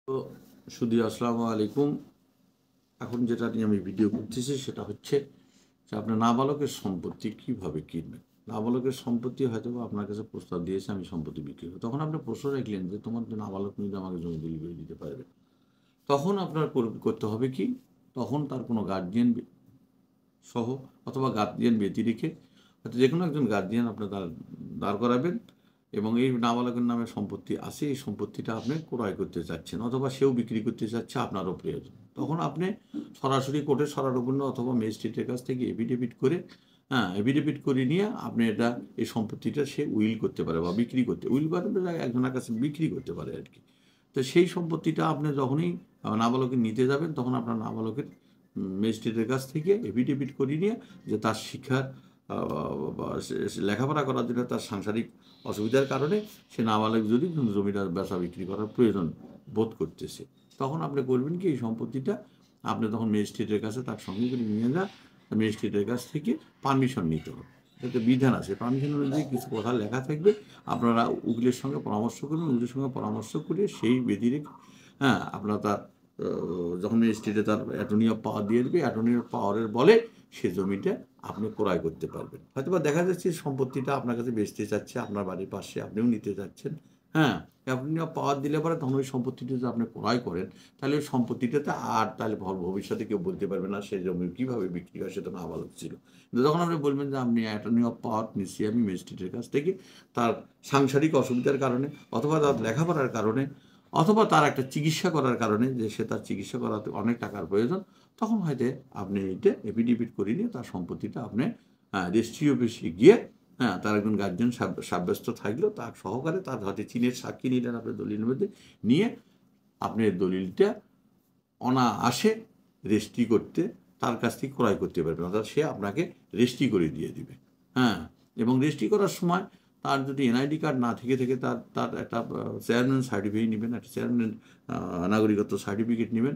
তো শুধু আসসালামু আলাইকুম। এখন যেটা নিয়ে আমি ভিডিও করতেছি সেটা হচ্ছে যে আপনার নাবালকের সম্পত্তি কিভাবে কিনবেন। নাবালকের সম্পত্তি হয়তো আপনার কাছে প্রস্তাব দিয়েছে আমি সম্পত্তি বিক্রি করব, তখন আপনি প্রশ্ন রাখলেন যে তোমার যে নাবালক যদি আমাকে জমি বিক্রি করে দিতে পারবে, তখন আপনার করতে হবে কি, তখন তার কোনো গার্জিয়ান সহ অথবা গার্জিয়ান ব্যতি রেখে হয়তো যে কোনো একজন গার্জিয়ান আপনার দাঁড় করাবেন এবং এই নাবালকের নামে সম্পত্তি আছে, এই সম্পত্তিটা আপনি ক্রয় করতে চাচ্ছেন অথবা সেও বিক্রি করতে চাচ্ছে, আপনারও প্রয়োজন। তখন আপনি সরাসরি কোর্টে সরারোপণ্য অথবা ম্যাজিস্ট্রেটের কাছ থেকে এফিডেভিট করে, এফিডেভিট করে নিয়ে আপনি এই সম্পত্তিটা সে উইল করতে পারে বা বিক্রি করতে, উইল বা একজনের কাছে বিক্রি করতে পারে আর কি। তো সেই সম্পত্তিটা আপনি যখনই নাবালকের নিতে যাবেন, তখন আপনার নাবালকের ম্যাজিস্ট্রেটের কাছ থেকে এফিডেভিট করিয়ে নিয়ে যে তার শিক্ষার লেখাপড়া করার জন্য তার সাংসারিক অসুবিধার কারণে সে নাবালক যদি জমিটা বেচা বিক্রি করার প্রয়োজন বোধ করতেছে, তখন আপনি করবেন কি, এই সম্পত্তিটা আপনি তখন ম্যাজিস্ট্রেটের কাছে তার সঙ্গে করে নিয়ে যান। ম্যাজিস্ট্রেটের কাছ থেকে পারমিশন নিতে হবে, একটা বিধান আছে, পারমিশন অনুযায়ী কিছু কথা লেখা থাকবে। আপনারা উকিলের সঙ্গে পরামর্শ করবেন, উকিলের সঙ্গে পরামর্শ করে সেই ব্যতিরেক আপনার তার যখন ম্যাজিস্ট্রেটে তার অ্যাটর্নি অফ পাওয়ার দিয়ে দেবে, অ্যাটর্নি অফ পাওয়ারের বলে সে জমিটা আপনি ক্রয় করতে পারবেন। হয়তো বা দেখা যাচ্ছে সম্পত্তিটা আপনার কাছে বেচতে চাচ্ছে, আপনার বাড়ির পাশে, আপনিও নিতে চাচ্ছেন। অ্যাটর্নি অফ পাওয়ার দিলে পরে তখন ওই সম্পত্তিটা যদি আপনি ক্রয় করেন, তাহলে ওই সম্পত্তিটাতে আর তাহলে ভবিষ্যতে কেউ বলতে পারবে না সে জমি কীভাবে বিক্রি হয়, সেটা নাবালক ছিল। কিন্তু যখন আপনি বলবেন যে আপনি অ্যাটর্নি অফ পাওয়ার নিচ্ছি আমি ম্যাজিস্ট্রেটের কাছ থেকে, তার সাংসারিক অসুবিধার কারণে অথবা তার লেখাপড়ার কারণে অথবা তার একটা চিকিৎসা করার কারণে, যে সে তার চিকিৎসা করাতে অনেক টাকার প্রয়োজন, তখন হয়তো আপনি এটা এফিডেভিট করে নিয়ে তার সম্পত্তিটা আপনি রেজিস্ট্রি অফিসে গিয়ে, তার একজন গার্জিয়ান সাব্যস্ত থাকলেও তার সহকারে তার হয়তো চীনের সাক্ষী নিলেন আপনার দলিলের মধ্যে নিয়ে, আপনি দলিলটা অনায়াসে রেজিস্ট্রি করতে তার কাছ থেকে ক্রয় করতে পারবেন, অর্থাৎ সে আপনাকে রেজিস্ট্রি করে দিয়ে দিবে। এবং রেজিস্ট্রি করার সময় তার যদি এনআইডি কার্ড না থেকে তার তার একটা চেয়ারম্যান সার্টিফিকেট নেবেন, একটা চেয়ারম্যান নাগরিকত্ব সার্টিফিকেট নেবেন।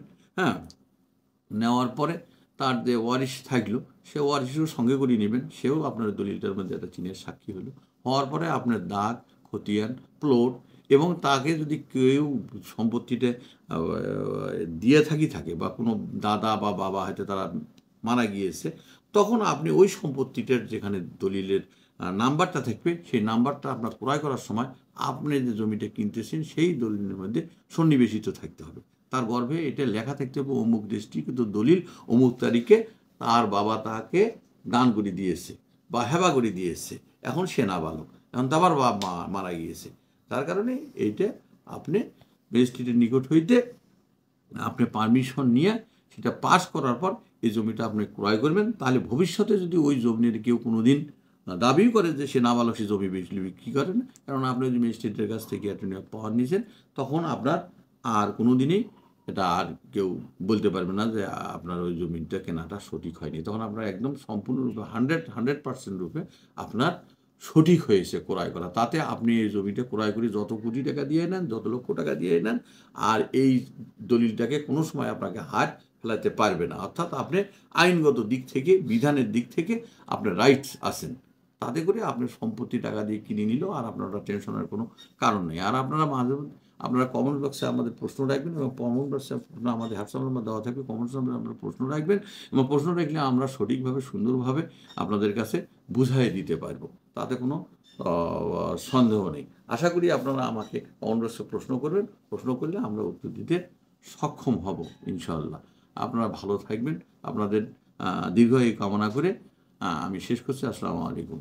নেওয়ার পরে তার যে ওয়ারিশ থাকলো সে ওয়ারিশও সঙ্গে করে নেবেন, সেও আপনার দলিলটার মধ্যে একটা চীনের সাক্ষী হলো। হওয়ার পরে আপনার দাগ, খতিয়ান, প্লট এবং তাকে যদি কেউ সম্পত্তিতে দিয়ে থাকে বা কোনো দাদা বা বাবা হয়তো তারা মারা গিয়েছে, তখন আপনি ওই সম্পত্তিটার যেখানে দলিলের নাম্বারটা থাকবে, সেই নাম্বারটা আপনার ক্রয় করার সময় আপনি যে জমিটা কিনতেছেন সেই দলিলের মধ্যে সন্নিবেশিত থাকতে হবে। তার গর্ভে এটা লেখা থাকতে হবে অমুক দৃষ্টিকৃত দলিল অমুক তারিখে তার বাবা তাকে দান করে দিয়েছে বা হেবা করে দিয়েছে, এখন সে নাবালক, এখন তো আবার বাবা মারা গিয়েছে। তার কারণে এইটা আপনি ম্যাজিস্ট্রেটের নিকট হইতে আপনি পারমিশন নিয়ে সেটা পাস করার পর এই জমিটা আপনি ক্রয় করবেন। তাহলে ভবিষ্যতে যদি ওই জমির কেউ কোনো দিন দাবি করে যে সে নাবালক সে জমি বিক্রি করেন, কারণ আপনি যদি ম্যাজিস্ট্রেটের কাছ থেকে অ্যাটর্নি অফ পাওয়ার নিয়েছেন, তখন আপনার আর কোনো দিনই এটা আর কেউ বলতে পারবে না যে আপনার ওই জমিটা কেনাটা সঠিক হয়নি। তখন আপনার একদম সম্পূর্ণরূপে 100% রূপে আপনার সঠিক হয়েছে ক্রয় করা। তাতে আপনি এই জমিটা ক্রয় করে যত কোটি টাকা দিয়ে নেন, যত লক্ষ টাকা দিয়ে নেন, আর এই দলিলটাকে কোনো সময় আপনাকে হাত ফেলাতে পারবে না। অর্থাৎ আপনি আইনগত দিক থেকে, বিধানের দিক থেকে আপনার রাইটস আছেন। তাতে করে আপনি সম্পত্তি টাকা দিয়ে কিনে নিলেও আর আপনার টেনশনের কোনো কারণ নেই। আর আপনারা কমেন্ট বক্সে আমাদের প্রশ্ন রাখবেন এবং কমেন্ট বক্সে আমাদের হোয়াটসঅ্যাপ নাম্বার দেওয়া থাকবে, কমেন্ট নাম্বারে আপনারা প্রশ্ন রাখবেন এবং প্রশ্ন রাখলে আমরা সঠিকভাবে সুন্দরভাবে আপনাদের কাছে বুঝাই দিতে পারবো, তাতে কোনো সন্দেহ নেই। আশা করি আপনারা আমাকে কমেন্ট বক্সে প্রশ্ন করবেন, প্রশ্ন করলে আমরা উত্তর দিতে সক্ষম হব ইনশাআল্লাহ। আপনারা ভালো থাকবেন, আপনাদের দীর্ঘায়ু কামনা করে আমি শেষ করছি। আসসালামু আলাইকুম।